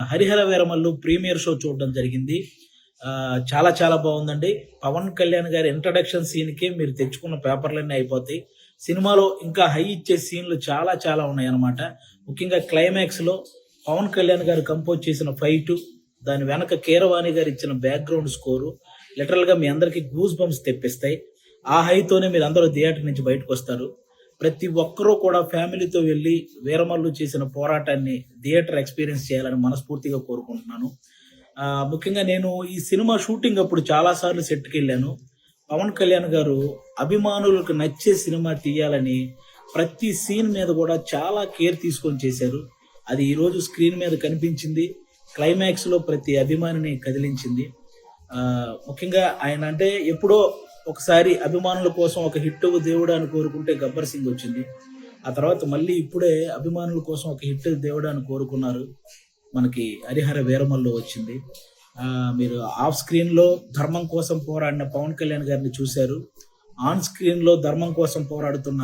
Harihara Veeramallu premiere show చూడడం జరిగింది. చాలా చాలా బాగుందండి. పవన్ కళ్యాణ్ గారి ఇంట్రడక్షన్ సీన్‌కే మీరు తెచ్చుకున్న పేపర్‌లన్నీ అయిపోతాయి. సినిమాలో ఇంకా హై ఇచ్చే సీన్‌లు చాలా చాలా ఉన్నాయన్నమాట. ముఖ్యంగా క్లైమాక్స్‌లో పవన్ కళ్యాణ్ గారు కంపోజ్ చేసిన ఫైటు, దాని వెనక కీరవాణి గారు ఇచ్చిన బ్యాక్‌గ్రౌండ్ స్కోరు లిటరల్‌గా మీ అందరికీ గూస్ బంప్స్ తెప్పిస్తాయి. ఆ హైతోనే మీరందరూ థియేటర్ నుంచి బయటకొస్తారు. ప్రతి ఒక్కరూ కూడా ఫ్యామిలీతో వెళ్ళి వీరమల్లు చేసిన పోరాటాన్ని థియేటర్ ఎక్స్‌పీరియన్స్ చేయాలని మనస్ఫూర్తిగా కోరుకుంటున్నాను. ముఖ్యంగా నేను ఈ సినిమా షూటింగ్ అప్పుడు చాలా సార్లు సెట్‌కెళ్ళాను. పవన్ కళ్యాణ్ గారు అభిమానులకు నచ్చే సినిమా తీయాలని ప్రతి సీన్ మీద కూడా చాలా కేర్ తీసుకొని చేశారు. అది ఈరోజు స్క్రీన్ మీద కనిపించింది. క్లైమాక్స్‌లో ప్రతి అభిమానిని కదిలించింది. ముఖ్యంగా ఆయన అంటే ఎప్పుడో ఒకసారి అభిమానుల కోసం ఒక హిట్ దేవుడా అని కోరుకుంటే గబ్బర్ సింగ్ వచ్చింది. ఆ తర్వాత మళ్ళీ ఇప్పుడే అభిమానుల కోసం ఒక హిట్ దేవుడా అని కోరుకున్నారు. మనకి హరిహర వీరమల్లు వచ్చింది. మీరు ఆఫ్ స్క్రీన్‌లో ధర్మం కోసం పోరాడిన పవన్ కళ్యాణ్ గారిని చూశారు. ఆన్ స్క్రీన్‌లో ధర్మం కోసం పోరాడుతున్న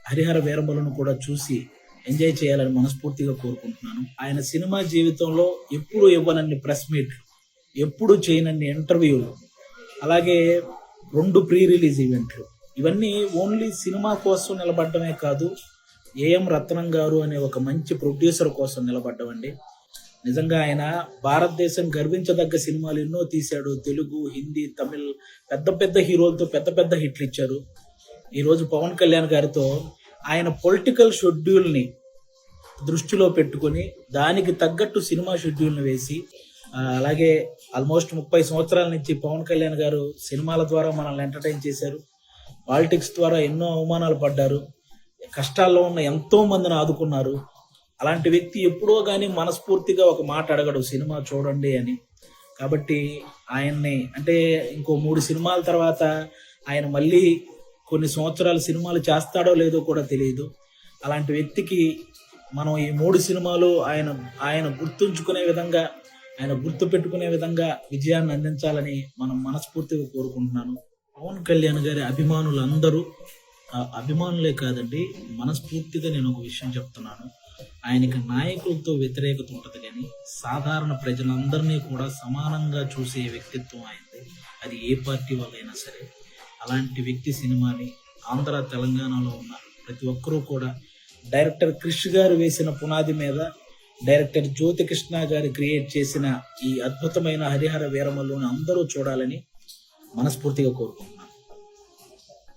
హరిహర వీరమల్లును కూడా చూసి ఎంజాయ్ చేయాలని మనస్ఫూర్తిగా కోరుకుంటున్నాను. ఆయన సినిమా జీవితంలో ఎప్పుడు ఇవ్వనన్ని ప్రెస్ మీట్లు, ఎప్పుడు చేయనన్ని ఇంటర్వ్యూలు, అలాగే 2 ప్రీ రిలీజ్ ఈవెంట్లు, ఇవన్నీ ఓన్లీ సినిమా కోసం నిలబడమే కాదు, ఏఎం రత్నం గారు అనే ఒక మంచి ప్రొడ్యూసర్ కోసం నిలబడ్డమండి. నిజంగా ఆయన భారతదేశం గర్వించదగ్గ సినిమాలు ఎన్నో తీశాడు. తెలుగు, హిందీ, తమిళ్ పెద్ద పెద్ద హీరోలతో పెద్ద పెద్ద హిట్లు ఇచ్చారు. ఈరోజు పవన్ కళ్యాణ్ గారితో ఆయన పొలిటికల్ షెడ్యూల్ని దృష్టిలో పెట్టుకొని దానికి తగ్గట్టు సినిమా షెడ్యూల్ని వేసి, అలాగే ఆల్మోస్ట్ 30 సంవత్సరాల నుంచి పవన్ కళ్యాణ్ గారు సినిమాల ద్వారా మనల్ని ఎంటర్టైన్ చేశారు. పాలిటిక్స్ ద్వారా ఎన్నో అవమానాలు పడ్డారు. కష్టాల్లో ఉన్న ఎంతో మందిని ఆదుకున్నారు. అలాంటి వ్యక్తి ఎప్పుడో కానీ మనస్ఫూర్తిగా ఒక మాట అడగడు సినిమా చూడండి అని. కాబట్టి ఆయన్ని అంటే ఇంకో 3 సినిమాల తర్వాత ఆయన మళ్ళీ కొన్ని సంవత్సరాలు సినిమాలు చేస్తాడో లేదో కూడా తెలియదు. అలాంటి వ్యక్తికి మనం ఈ 3 సినిమాలు ఆయన గుర్తుంచుకునే విధంగా, ఆయన గుర్తు పెట్టుకునే విధంగా విజయాన్ని అందించాలని మనం మనస్ఫూర్తిగా కోరుకుంటున్నాను. పవన్ కళ్యాణ్ గారి అభిమానులందరూ అభిమానులే కాదండి, మనస్ఫూర్తిగా నేను ఒక విషయం చెప్తున్నాను. ఆయనకి నాయకులతో వ్యతిరేకత ఉంటుంది, కానీ సాధారణ ప్రజలందరినీ కూడా సమానంగా చూసే వ్యక్తిత్వం ఆయనది. అది ఏ పార్టీ వాళ్ళైనా సరే. అలాంటి వ్యక్తి సినిమాని ఆంధ్ర, తెలంగాణలో ఉన్న ప్రతి ఒక్కరూ కూడా డైరెక్టర్ క్రిష్ గారు వేసిన పునాది మీద డైరెక్టర్ జ్యోతికృష్ణ గారు క్రియేట్ చేసిన ఈ అద్భుతమైన హరిహర వీరమల్లుని అందరూ చూడాలని మనస్ఫూర్తిగా కోరుకుంటున్నాను.